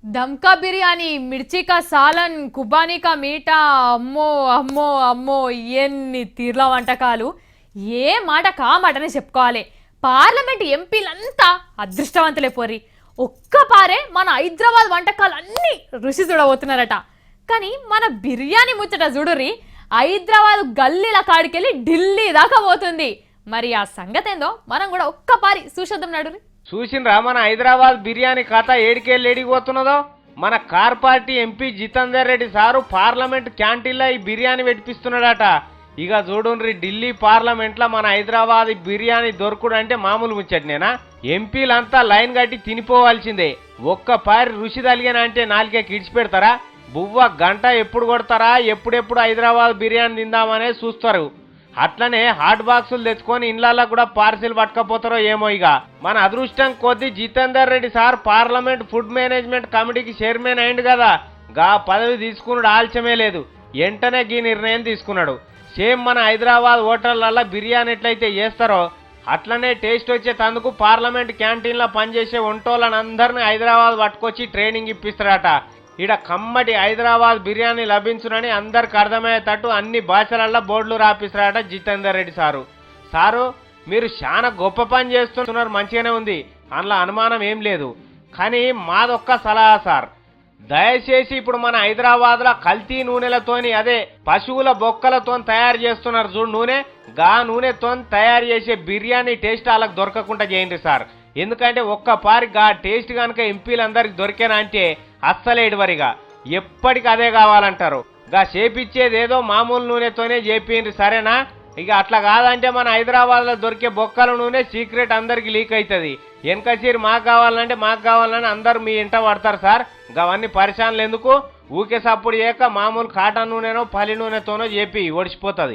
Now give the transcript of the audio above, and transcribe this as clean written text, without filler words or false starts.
దమ్కా బిర్యానీ, మిర్చి కా సాలన్, కుబానీ కా మీఠా, అమ్మో అమ్మో అమ్మో ఎన్ని తీర్ల వంటకాలు. ఏ మాట కా మాటనే చెప్పుకోవాలి. పార్లమెంట్ ఎంపీలంతా అదృష్టవంతులే పోరి. ఒక్క పారే మన హైదరాబాద్ వంటకాలన్నీ రుచి చూడబోతున్నారట. కానీ మన బిర్యానీ ముచ్చట చూడుర్రి, హైదరాబాద్ గల్లీల కాడికెళ్ళి ఢిల్లీ దాకా పోతుంది. మరి ఆ సంగతి ఏందో మనం కూడా ఒక్క పారి చూసొద్దాం నడురి. చూసిండ్రా మన హైదరాబాద్ బిర్యానీ కథ ఏడికెళ్ళి ఏడిపోతున్నదో. మన car party MP Jitender Reddy sir parliament క్యాంటీన్లో ఈ బిర్యానీ పెట్టిస్తున్నాడట. ఇక చూడుండ్రి, ఢిల్లీ పార్లమెంట్లో మన హైదరాబాద్ బిర్యానీ దొరకడు అంటే మామూలు ముచ్చట్నేనా? ఎంపీలంతా లైన్ కట్టి తినిపోవాల్సిందే. ఒక్క పారి రుచి తలిగానంటే నాలుగే కిడిచిపెడతారా? బువ్వ గంట ఎప్పుడు కొడతారా, ఎప్పుడెప్పుడు హైదరాబాద్ బిర్యానీ తిందామనే చూస్తారు. అట్లనే హాట్ బాక్సులు తెచ్చుకొని ఇళ్లలో కూడా పార్సిల్ పట్టుకపోతారో ఏమో. ఇక మన అదృష్టం కొద్దీ Jitender Reddy sir parliament food management కమిటీకి చైర్మన్ అయిండు కదా. గా పదవి తీసుకున్నాడు ఆలస్యమే లేదు, వెంటనే ఈ నిర్ణయం తీసుకున్నాడు. సేమ్ మన హైదరాబాద్ హోటళ్లలో బిర్యానీ ఎట్లయితే చేస్తారో అట్లనే టేస్ట్ వచ్చేటందుకు పార్లమెంట్ క్యాంటీన్లో పనిచేసే వంటోళ్ళని అందరినీ హైదరాబాద్ పట్టుకొచ్చి ట్రైనింగ్ ఇప్పిస్తాడట. ఈడ కమ్మటి హైదరాబాద్ బిర్యానీ లభించునని అందరికి అర్థమయ్యేటట్టు అన్ని భాషలల్లో బోర్డులు రాపిస్తారట జితేందర్ రెడ్డి సారు. మీరు చాలా గొప్ప పని చేస్తున్నారు, మంచిగానే ఉంది, అందులో అనుమానం ఏం లేదు. కానీ మాదొక్క సలహా సార్, దయచేసి ఇప్పుడు మన హైదరాబాద్లో కల్తీ నూనెలతోని, అదే పశువుల బొక్కలతో తయారు చేస్తున్నారు చూడు నూనె, గా నూనెతో తయారు చేసే బిర్యానీ టేస్ట్ వాళ్ళకి దొరకకుండా చేయండి సార్. ఎందుకంటే ఒక్క పారి గా టేస్ట్ కనుక ఎంపీలందరికి దొరికేనా అంటే అస్సలే ఇడవరిగా ఎప్పటికి అదే కావాలంటారు. గా చేపిచ్చేది ఏదో మామూలు నూనెతోనే చేపిండ్రి, సరేనా? ఇక అట్లా కాదంటే మన హైదరాబాద్లో దొరికే బొక్కల నూనె సీక్రెట్ అందరికి లీక్ అవుతుంది. వెనకసీరు మాకు కావాలని అందరు మీ ఇంట పడతారు సార్. అవన్నీ పరిశానలు ఎందుకు? ఊకే సప్పుడు చేయక మామూలు కాటన్ నూనెనో పల్లి నూనెతోనో చెప్పి ఒడిచిపోతుంది.